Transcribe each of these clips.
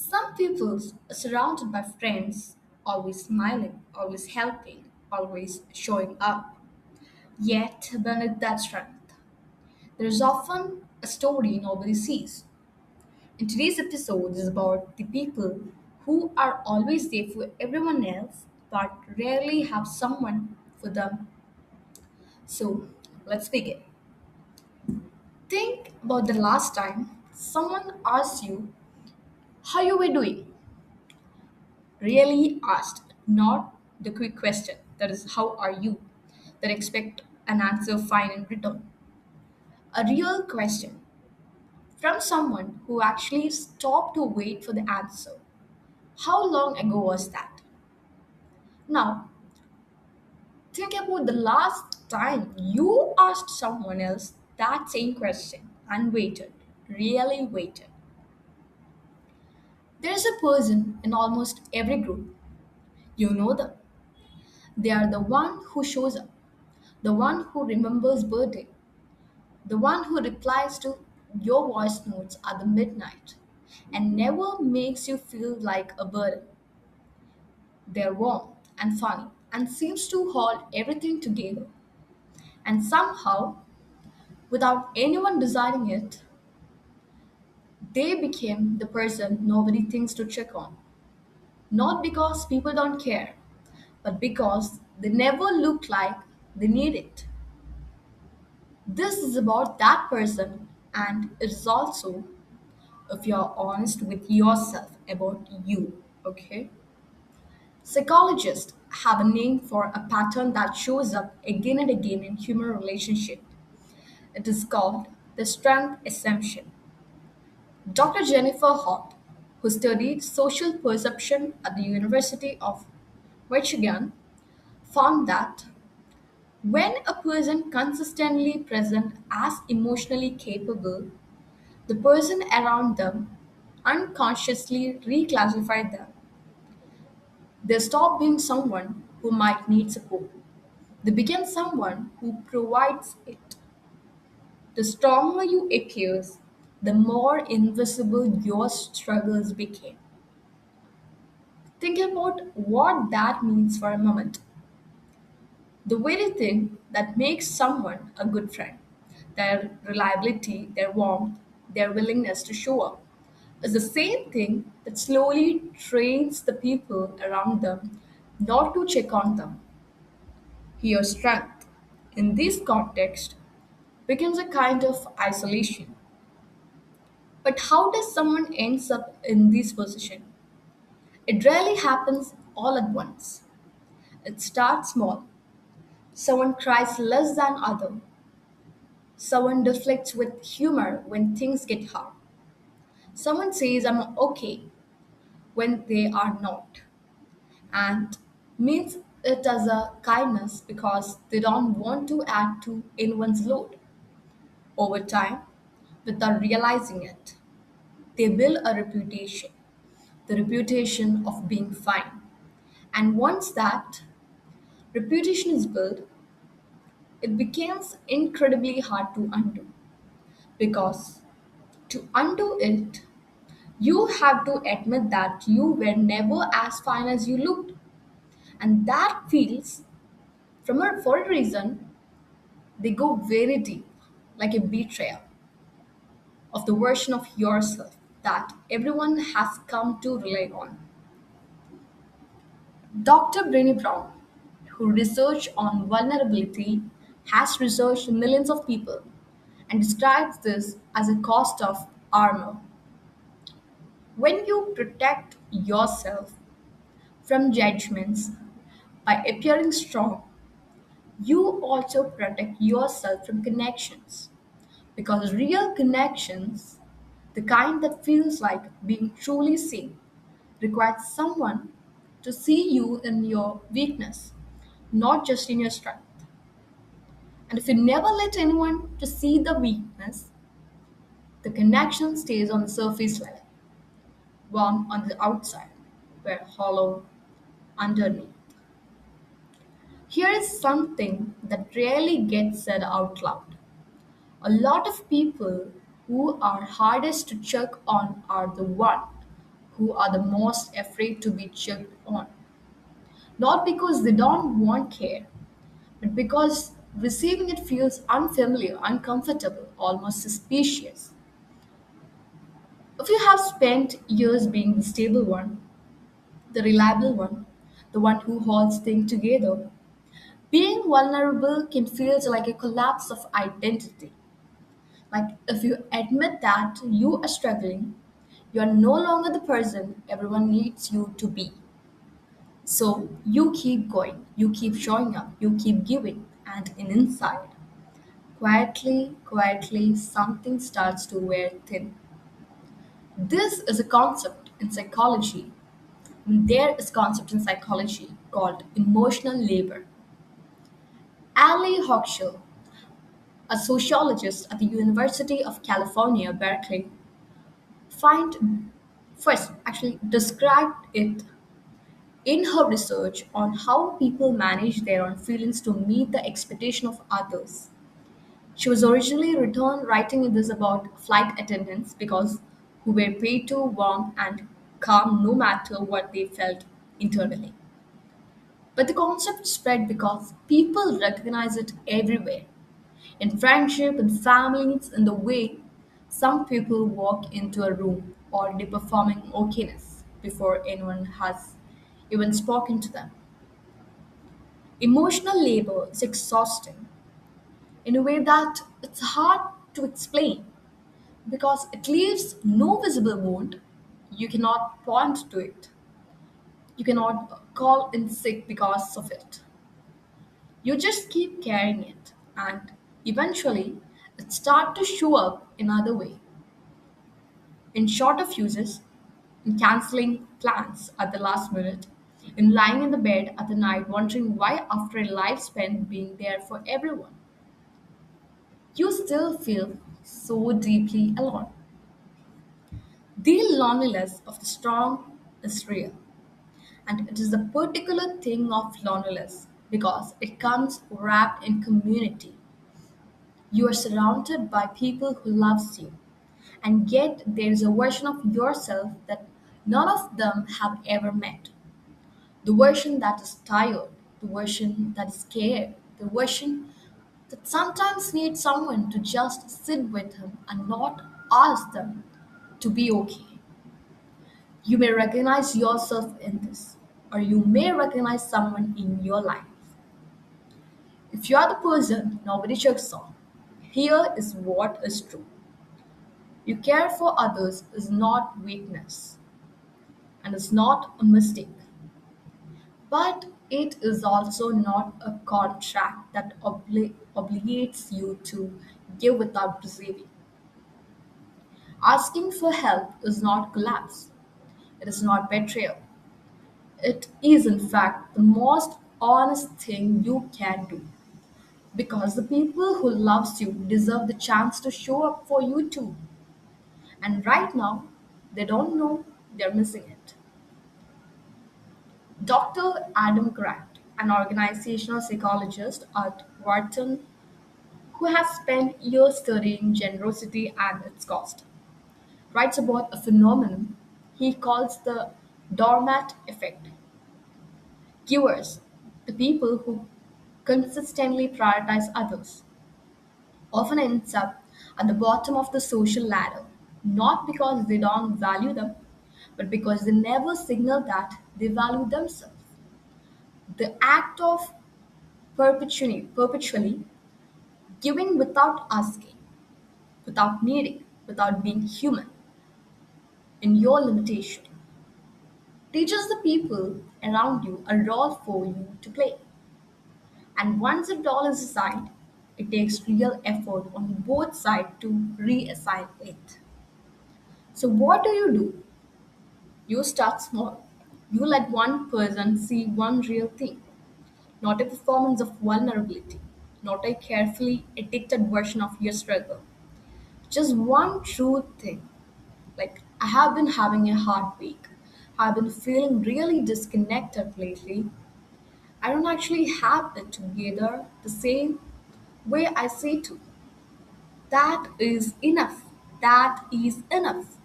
Some people are surrounded by friends, always smiling, always helping, always showing up. Yet, beneath that strength, there is often a story nobody sees. In today's episode is about the people who are always there for everyone else but rarely have someone for them. So, let's begin. Think about the last time someone asked you how you were doing. Really asked, not the quick question that is, how are you? That expect an answer fine in return. A real question from someone who actually stopped to wait for the answer. How long ago was that? Now, think about the last time you asked someone else that same question and waited, really waited. There is a person in almost every group. You know them. They are the one who shows up, the one who remembers birthday, the one who replies to your voice notes at the midnight and never makes you feel like a burden. They're warm and funny and seems to hold everything together. And somehow, without anyone deciding it, they became the person nobody thinks to check on. Not because people don't care, but because they never look like they need it. This is about that person, and it is also if you're honest with yourself about you, okay? Psychologists have a name for a pattern that shows up again and again in human relationship. It is called the strength assumption. Dr. Jennifer Hott, who studied social perception at the University of Michigan, found that when a person consistently present as emotionally capable, the person around them unconsciously reclassify them. They stop being someone who might need support. They become someone who provides it. The stronger you appear, the more invisible your struggles became. Think about what that means for a moment. The very thing that makes someone a good friend, their reliability, their warmth, their willingness to show up, is the same thing that slowly trains the people around them not to check on them. Your strength, in this context, becomes a kind of isolation. But how does someone ends up in this position? It rarely happens all at once. It starts small. Someone cries less than other. Someone deflects with humor when things get hard. Someone says I'm okay when they are not and means it as a kindness because they don't want to add to anyone's load. Over time, without realizing it, they build a reputation, the reputation of being fine. And once that reputation is built, it becomes incredibly hard to undo because to undo it, you have to admit that you were never as fine as you looked. And that feels, for a reason, they go very deep, like a betrayal of the version of yourself that everyone has come to rely on. Dr. Brené Brown, who researched on vulnerability, has researched millions of people and describes this as a cost of armor. When you protect yourself from judgments by appearing strong, you also protect yourself from connections. Because real connections, the kind that feels like being truly seen, requires someone to see you in your weakness, not just in your strength. And if you never let anyone to see the weakness, the connection stays on the surface level, warm on the outside, but hollow underneath. Here is something that rarely gets said out loud. A lot of people who are hardest to check on are the one who are the most afraid to be checked on. Not because they don't want care, but because receiving it feels unfamiliar, uncomfortable, almost suspicious. If you have spent years being the stable one, the reliable one, the one who holds things together, being vulnerable can feel like a collapse of identity. Like if you admit that you are struggling, you are no longer the person everyone needs you to be. So you keep going, you keep showing up, you keep giving, and in inside, quietly, something starts to wear thin. This is a concept in psychology. There is a concept in psychology called emotional labor. Ali Hochschild, a sociologist at the University of California, Berkeley, find first actually described it in her research on how people manage their own feelings to meet the expectation of others. She was originally written writing this about flight attendants because who were paid to warm and calm no matter what they felt internally. But the concept spread because people recognize it everywhere in friendship, in families, in the way some people walk into a room or they performing okayness before anyone has even spoken to them. Emotional labor is exhausting in a way that it's hard to explain because it leaves no visible wound. You cannot point to it. You cannot call in sick because of it. You just keep carrying it, and eventually, it starts to show up in other way, in shorter fuses, in canceling plans at the last minute, in lying in the bed at the night wondering why, after a life spent being there for everyone, you still feel so deeply alone. The loneliness of the strong is real, and it is the particular thing of loneliness because it comes wrapped in community. You are surrounded by people who loves you, and yet there is a version of yourself that none of them have ever met. The version that is tired, the version that is scared, the version that sometimes needs someone to just sit with him and not ask them to be okay. You may recognize yourself in this, or you may recognize someone in your life. If you are the person nobody checks on, here is what is true. You care for others is not weakness and is not a mistake, but it is also not a contract that obligates you to give without receiving. Asking for help is not collapse, it is not betrayal. It is, in fact, the most honest thing you can do because the people who loves you deserve the chance to show up for you too. And right now, they don't know they're missing it. Dr. Adam Grant, an organizational psychologist at Wharton who has spent years studying generosity and its cost, writes about a phenomenon he calls the doormat effect. Givers, the people who consistently prioritize others, often ends up at the bottom of the social ladder, not because they don't value them, but because they never signal that they value themselves. The act of perpetually giving without asking, without needing, without being human in your limitation teaches the people around you a role for you to play. And once the role is assigned, it takes real effort on both sides to reassign it. So, what do? You start small. You let one person see one real thing, not a performance of vulnerability, not a carefully edited version of your struggle. Just one true thing. Like, I have been having a hard week. I've been feeling really disconnected lately. I don't actually have it together the same way I say to. That is enough. That is enough.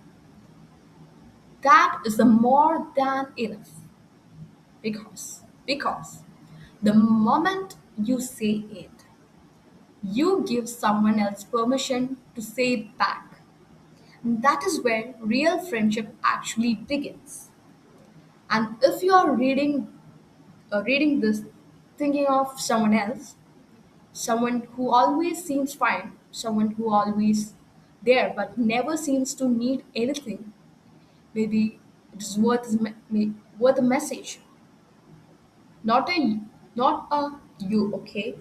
That is the more than enough. Because the moment you say it, you give someone else permission to say it back. And that is where real friendship actually begins. And if you are reading this thinking of someone else, someone who always seems fine, someone who always there but never seems to need anything, maybe it is worth a message, not a you okay.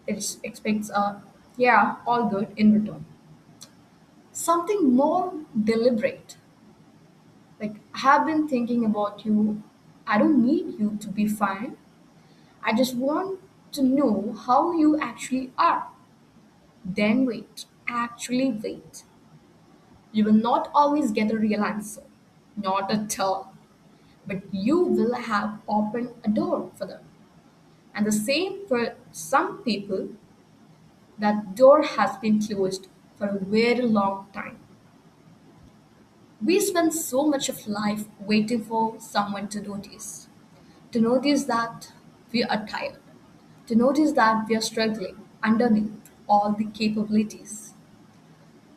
It expects a yeah, all good in return. Something more deliberate. Like, I have been thinking about you. I don't need you to be fine. I just want to know how you actually are. Then wait. Actually wait. You will not always get a real answer. Not at all. But you will have opened a door for them. And the same for some people, that door has been closed for a very long time. We spend so much of life waiting for someone to notice that we are tired, to notice that we are struggling underneath all the capabilities.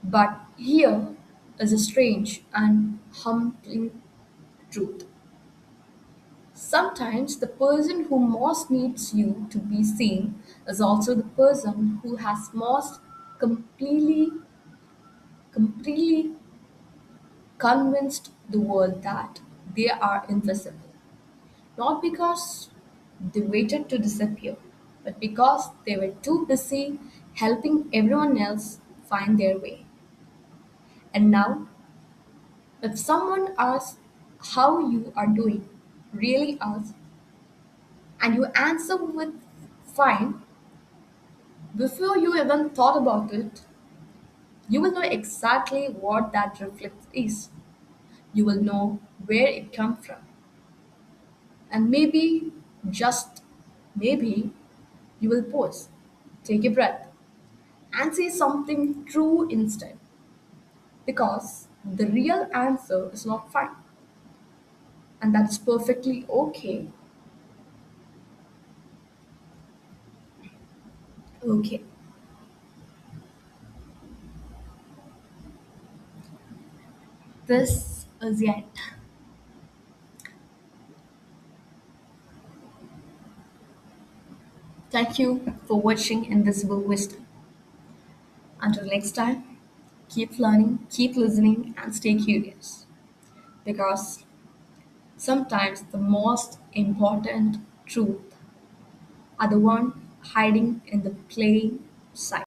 But here is a strange and humbling truth. Sometimes the person who most needs you to be seen is also the person who has most completely convinced the world that they are invisible. Not because they waited to disappear, but because they were too busy helping everyone else find their way. And now, if someone asks how you are doing, really asks, and you answer with fine, before you even thought about it, you will know exactly what that reflex is. You will know where it comes from. And maybe, just maybe, you will pause, take a breath, and say something true instead. Because the real answer is not fine. And that's perfectly okay. Okay. This is it. Thank you for watching Invisible Wisdom. Until next time, keep learning, keep listening, and stay curious. Because sometimes the most important truth are the one hiding in the plain sight.